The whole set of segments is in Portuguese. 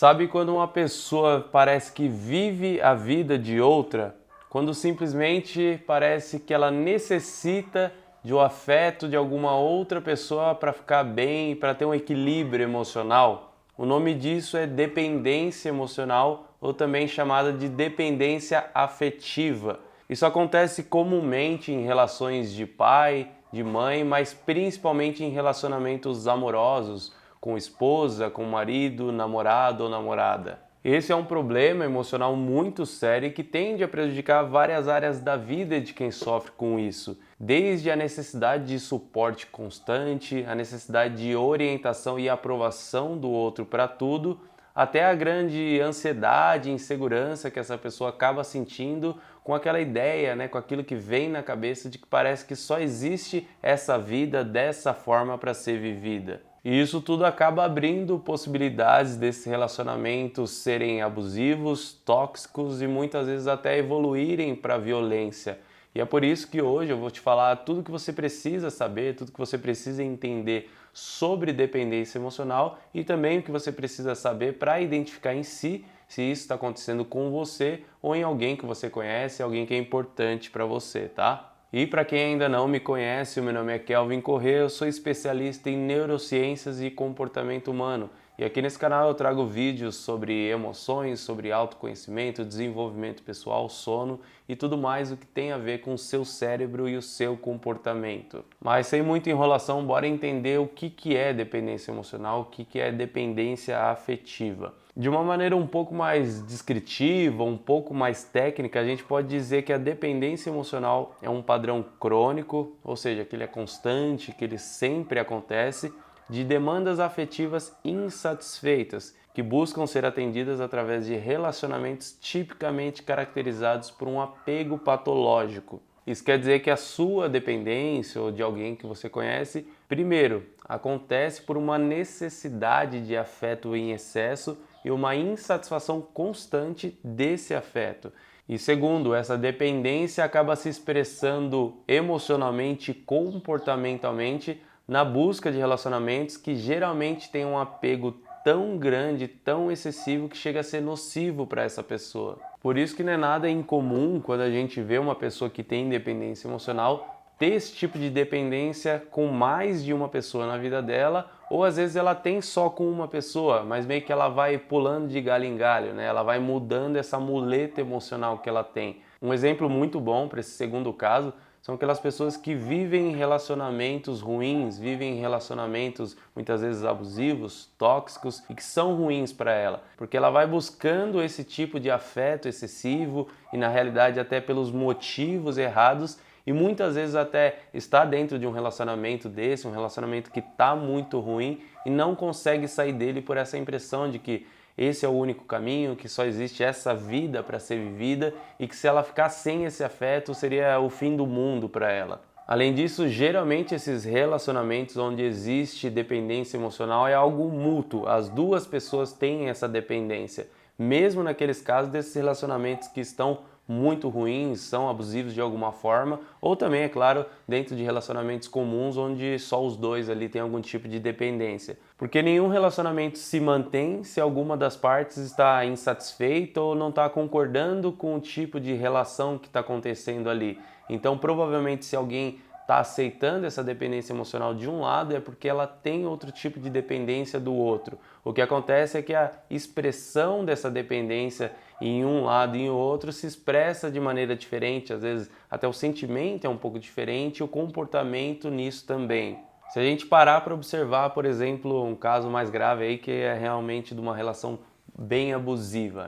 Sabe quando uma pessoa parece que vive a vida de outra? Quando simplesmente parece que ela necessita de um afeto de alguma outra pessoa para ficar bem, para ter um equilíbrio emocional? O nome disso é dependência emocional ou também chamada de dependência afetiva. Isso acontece comumente em relações de pai, de mãe, mas principalmente em relacionamentos amorosos, com esposa, com marido, namorado ou namorada. Esse é um problema emocional muito sério e que tende a prejudicar várias áreas da vida de quem sofre com isso, desde a necessidade de suporte constante, a necessidade de orientação e aprovação do outro para tudo, até a grande ansiedade e insegurança que essa pessoa acaba sentindo com aquela ideia, com aquilo que vem na cabeça de que parece que só existe essa vida dessa forma para ser vivida. E isso tudo acaba abrindo possibilidades desses relacionamentos serem abusivos, tóxicos e muitas vezes até evoluírem para a violência. E é por isso que hoje eu vou te falar tudo que você precisa saber, tudo que você precisa entender sobre dependência emocional e também o que você precisa saber para identificar em si se isso está acontecendo com você ou em alguém que você conhece, alguém que é importante para você, tá? E para quem ainda não me conhece, o meu nome é Kelvin Corrêa, eu sou especialista em neurociências e comportamento humano. E aqui nesse canal eu trago vídeos sobre emoções, sobre autoconhecimento, desenvolvimento pessoal, sono e tudo mais o que tem a ver com o seu cérebro e o seu comportamento. Mas sem muita enrolação, bora entender o que é dependência emocional, o que é dependência afetiva. De uma maneira um pouco mais descritiva, um pouco mais técnica, a gente pode dizer que a dependência emocional é um padrão crônico, ou seja, que ele é constante, que ele sempre acontece, de demandas afetivas insatisfeitas, que buscam ser atendidas através de relacionamentos tipicamente caracterizados por um apego patológico. Isso quer dizer que a sua dependência ou de alguém que você conhece, primeiro, acontece por uma necessidade de afeto em excesso e uma insatisfação constante desse afeto. E segundo, essa dependência acaba se expressando emocionalmente e comportamentalmente na busca de relacionamentos que geralmente têm um apego tão grande, tão excessivo que chega a ser nocivo para essa pessoa. Por isso que não é nada incomum quando a gente vê uma pessoa que tem dependência emocional ter esse tipo de dependência com mais de uma pessoa na vida dela, ou às vezes ela tem só com uma pessoa, mas meio que ela vai pulando de galho em galho, Ela vai mudando essa muleta emocional que ela tem. Um exemplo muito bom para esse segundo caso são aquelas pessoas que vivem em relacionamentos ruins, vivem em relacionamentos muitas vezes abusivos, tóxicos e que são ruins para ela, porque ela vai buscando esse tipo de afeto excessivo e na realidade até pelos motivos errados e muitas vezes até está dentro de um relacionamento desse, um relacionamento que está muito ruim e não consegue sair dele por essa impressão de que esse é o único caminho, que só existe essa vida para ser vivida e que se ela ficar sem esse afeto seria o fim do mundo para ela. Além disso, geralmente esses relacionamentos onde existe dependência emocional é algo mútuo, as duas pessoas têm essa dependência. Mesmo naqueles casos desses relacionamentos que estão muito ruins, são abusivos de alguma forma, ou também, é claro, dentro de relacionamentos comuns onde só os dois ali têm algum tipo de dependência. Porque nenhum relacionamento se mantém se alguma das partes está insatisfeita ou não está concordando com o tipo de relação que está acontecendo ali. Então, provavelmente, se alguém está aceitando essa dependência emocional de um lado é porque ela tem outro tipo de dependência do outro. O que acontece é que a expressão dessa dependência em um lado e em outro se expressa de maneira diferente, às vezes até o sentimento é um pouco diferente e o comportamento nisso também. Se a gente parar para observar, por exemplo, um caso mais grave aí que é realmente de uma relação bem abusiva,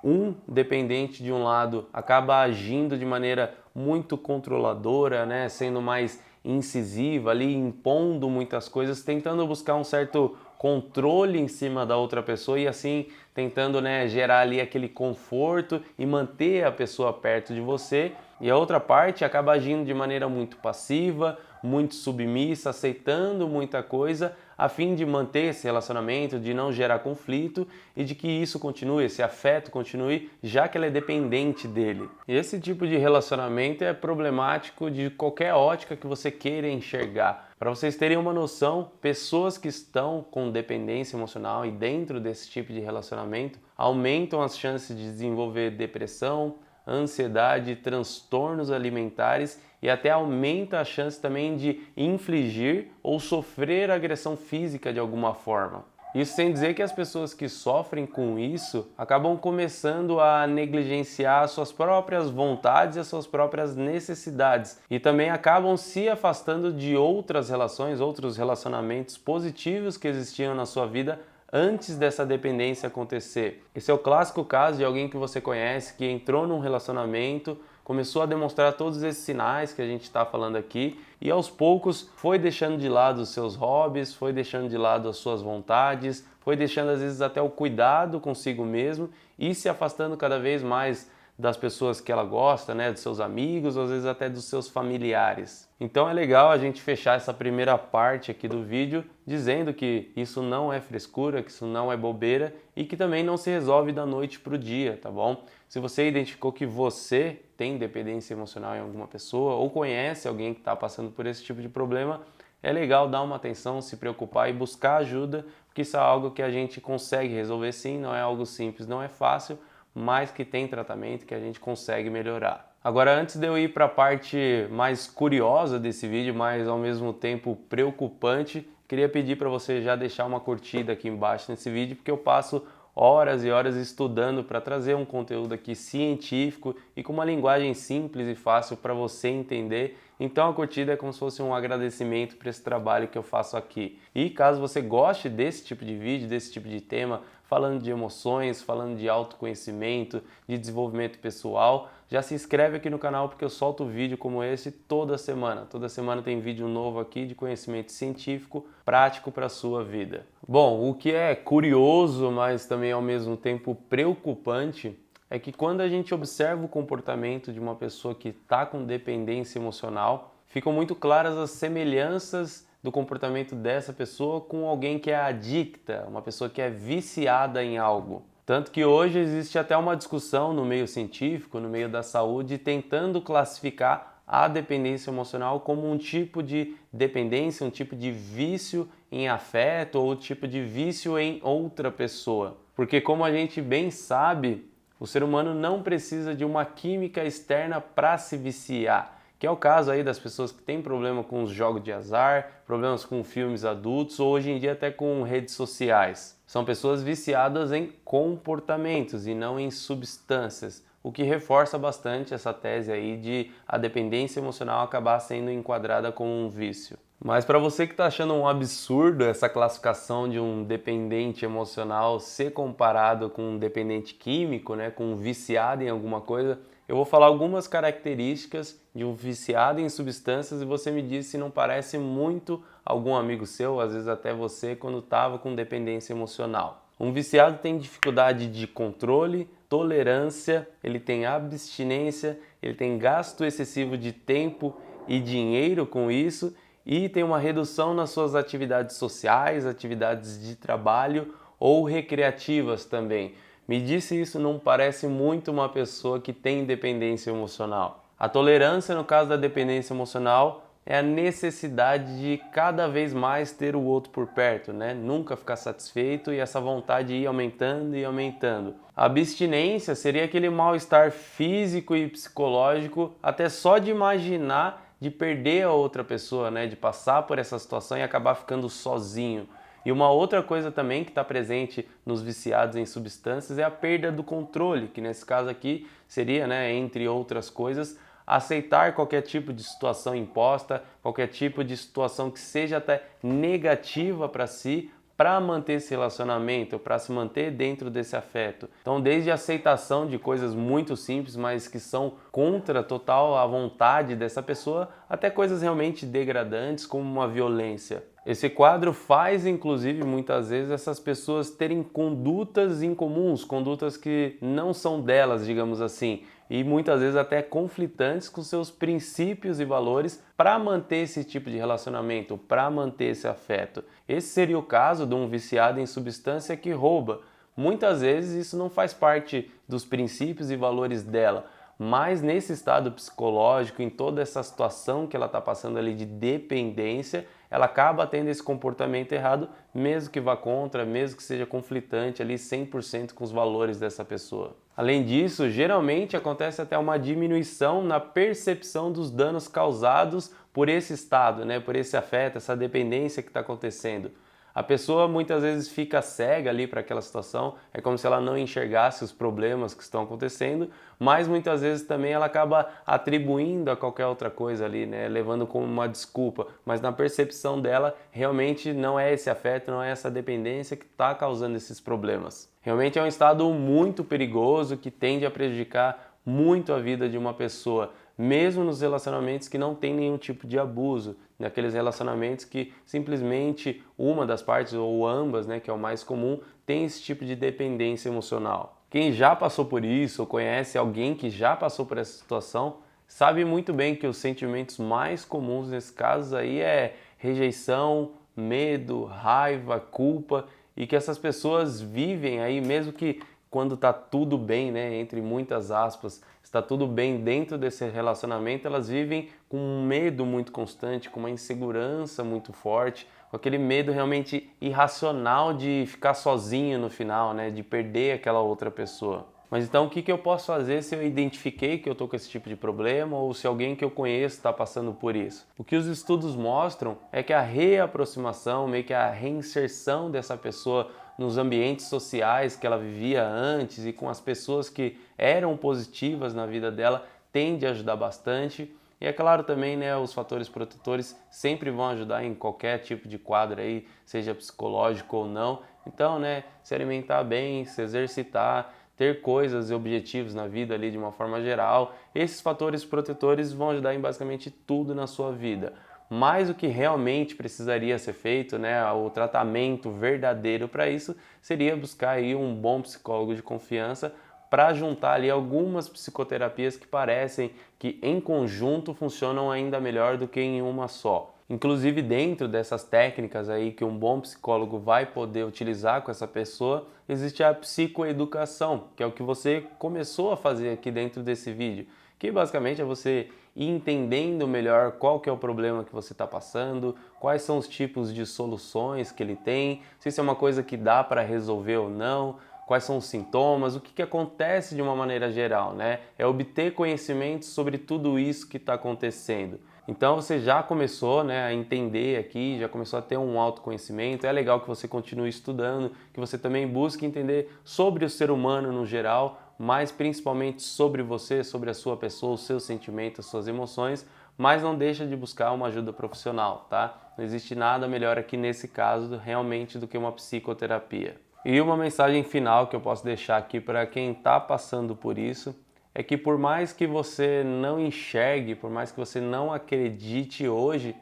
Um dependente de um lado acaba agindo de maneira muito controladora, Sendo mais incisiva ali, impondo muitas coisas, tentando buscar um certo controle em cima da outra pessoa e assim tentando, gerar ali aquele conforto e manter a pessoa perto de você. E a outra parte acaba agindo de maneira muito passiva, muito submissa, aceitando muita coisa, a fim de manter esse relacionamento, de não gerar conflito e de que isso continue, esse afeto continue, já que ela é dependente dele. E esse tipo de relacionamento é problemático de qualquer ótica que você queira enxergar. Para vocês terem uma noção, pessoas que estão com dependência emocional e dentro desse tipo de relacionamento aumentam as chances de desenvolver depressão, ansiedade, transtornos alimentares e até aumenta a chance também de infligir ou sofrer agressão física de alguma forma. Isso sem dizer que as pessoas que sofrem com isso acabam começando a negligenciar suas próprias vontades e as suas próprias necessidades e também acabam se afastando de outras relações, outros relacionamentos positivos que existiam na sua vida antes dessa dependência acontecer. Esse é o clássico caso de alguém que você conhece que entrou num relacionamento, começou a demonstrar todos esses sinais que a gente está falando aqui e aos poucos foi deixando de lado os seus hobbies, foi deixando de lado as suas vontades, foi deixando às vezes até o cuidado consigo mesmo e se afastando cada vez mais das pessoas que ela gosta, né, dos seus amigos, ou às vezes até dos seus familiares. Então é legal a gente fechar essa primeira parte aqui do vídeo dizendo que isso não é frescura, que isso não é bobeira e que também não se resolve da noite para o dia, tá bom? Se você identificou que você tem dependência emocional em alguma pessoa ou conhece alguém que está passando por esse tipo de problema, é legal dar uma atenção, se preocupar e buscar ajuda, porque isso é algo que a gente consegue resolver sim, não é algo simples, não é fácil, mas que tem tratamento que a gente consegue melhorar. Agora, antes de eu ir para a parte mais curiosa desse vídeo, mas ao mesmo tempo preocupante, queria pedir para você já deixar uma curtida aqui embaixo nesse vídeo, porque eu passo horas e horas estudando para trazer um conteúdo aqui científico e com uma linguagem simples e fácil para você entender. Então a curtida é como se fosse um agradecimento por esse trabalho que eu faço aqui. E caso você goste desse tipo de vídeo, desse tipo de tema, falando de emoções, falando de autoconhecimento, de desenvolvimento pessoal, já se inscreve aqui no canal porque eu solto vídeo como esse toda semana. Toda semana tem vídeo novo aqui de conhecimento científico prático para a sua vida. Bom, o que é curioso, mas também ao mesmo tempo preocupante, é que quando a gente observa o comportamento de uma pessoa que está com dependência emocional, ficam muito claras as semelhanças do comportamento dessa pessoa com alguém que é adicta, uma pessoa que é viciada em algo. Tanto que hoje existe até uma discussão no meio científico, no meio da saúde, tentando classificar a dependência emocional como um tipo de dependência, um tipo de vício em afeto ou tipo de vício em outra pessoa. Porque como a gente bem sabe, o ser humano não precisa de uma química externa para se viciar, que é o caso aí das pessoas que têm problema com os jogos de azar, problemas com filmes adultos ou hoje em dia até com redes sociais. São pessoas viciadas em comportamentos e não em substâncias, o que reforça bastante essa tese aí de a dependência emocional acabar sendo enquadrada como um vício. Mas para você que está achando um absurdo essa classificação de um dependente emocional ser comparado com um dependente químico, né, com um viciado em alguma coisa, eu vou falar algumas características de um viciado em substâncias e você me diz se não parece muito algum amigo seu, às vezes até você, quando estava com dependência emocional. Um viciado tem dificuldade de controle, tolerância, ele tem abstinência, ele tem gasto excessivo de tempo e dinheiro com isso e tem uma redução nas suas atividades sociais, atividades de trabalho ou recreativas também. Me disse isso não parece muito uma pessoa que tem dependência emocional. A tolerância, no caso da dependência emocional, é a necessidade de cada vez mais ter o outro por perto, né? Nunca ficar satisfeito e essa vontade ir aumentando e aumentando. A abstinência seria aquele mal-estar físico e psicológico, até só de imaginar de perder a outra pessoa, né? De passar por essa situação e acabar ficando sozinho. E uma outra coisa também que está presente nos viciados em substâncias é a perda do controle, que nesse caso aqui seria, né, entre outras coisas, aceitar qualquer tipo de situação imposta, qualquer tipo de situação que seja até negativa para si, para manter esse relacionamento, para se manter dentro desse afeto. Então, desde a aceitação de coisas muito simples, mas que são contra total a vontade dessa pessoa, até coisas realmente degradantes como uma violência. Esse quadro faz, inclusive, muitas vezes essas pessoas terem condutas incomuns, condutas que não são delas, digamos assim, e muitas vezes até conflitantes com seus princípios e valores para manter esse tipo de relacionamento, para manter esse afeto. Esse seria o caso de um viciado em substância que rouba. Muitas vezes isso não faz parte dos princípios e valores dela, mas nesse estado psicológico, em toda essa situação que ela está passando ali de dependência, ela acaba tendo esse comportamento errado, mesmo que vá contra, mesmo que seja conflitante ali 100% com os valores dessa pessoa. Além disso, geralmente acontece até uma diminuição na percepção dos danos causados por esse estado, né, por esse afeto, essa dependência que está acontecendo. A pessoa muitas vezes fica cega ali para aquela situação, é como se ela não enxergasse os problemas que estão acontecendo, mas muitas vezes também ela acaba atribuindo a qualquer outra coisa ali, né, levando como uma desculpa, mas na percepção dela realmente não é esse afeto, não é essa dependência que está causando esses problemas. Realmente é um estado muito perigoso que tende a prejudicar muito a vida de uma pessoa, mesmo nos relacionamentos que não tem nenhum tipo de abuso, naqueles relacionamentos que simplesmente uma das partes ou ambas, né, que é o mais comum, tem esse tipo de dependência emocional. Quem já passou por isso ou conhece alguém que já passou por essa situação, sabe muito bem que os sentimentos mais comuns nesse caso aí é rejeição, medo, raiva, culpa, e que essas pessoas vivem aí mesmo que quando está tudo bem, né, entre muitas aspas, está tudo bem dentro desse relacionamento, elas vivem com um medo muito constante, com uma insegurança muito forte, com aquele medo realmente irracional de ficar sozinho no final, né, de perder aquela outra pessoa. Mas então o que eu posso fazer se eu identifiquei que eu estou com esse tipo de problema ou se alguém que eu conheço está passando por isso? O que os estudos mostram é que a reaproximação, meio que a reinserção dessa pessoa nos ambientes sociais que ela vivia antes e com as pessoas que eram positivas na vida dela tende a ajudar bastante. E é claro também, né, os fatores protetores sempre vão ajudar em qualquer tipo de quadro aí, seja psicológico ou não. Então, né, se alimentar bem, se exercitar, ter coisas e objetivos na vida ali de uma forma geral, esses fatores protetores vão ajudar em basicamente tudo na sua vida. Mas o que realmente precisaria ser feito, né, o tratamento verdadeiro para isso, seria buscar aí um bom psicólogo de confiança para juntar ali algumas psicoterapias que parecem que em conjunto funcionam ainda melhor do que em uma só. Inclusive dentro dessas técnicas aí que um bom psicólogo vai poder utilizar com essa pessoa, existe a psicoeducação, que é o que você começou a fazer aqui dentro desse vídeo, que basicamente é você ir entendendo melhor qual que é o problema que você está passando, quais são os tipos de soluções que ele tem, se isso é uma coisa que dá para resolver ou não, quais são os sintomas, o que acontece de uma maneira geral, né? É obter conhecimento sobre tudo isso que está acontecendo. Então você já começou, né, a entender aqui, já começou a ter um autoconhecimento. É legal que você continue estudando, que você também busque entender sobre o ser humano no geral, mas principalmente sobre você, sobre a sua pessoa, os seus sentimentos, as suas emoções, mas não deixa de buscar uma ajuda profissional, tá? Não existe nada melhor aqui nesse caso realmente do que uma psicoterapia. E uma mensagem final que eu posso deixar aqui para quem está passando por isso é que por mais que você não enxergue, por mais que você não acredite hoje,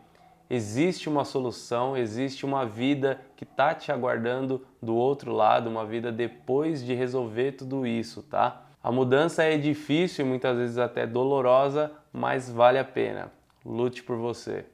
existe uma solução, existe uma vida que está te aguardando do outro lado, uma vida depois de resolver tudo isso, tá? A mudança é difícil e muitas vezes até dolorosa, mas vale a pena. Lute por você.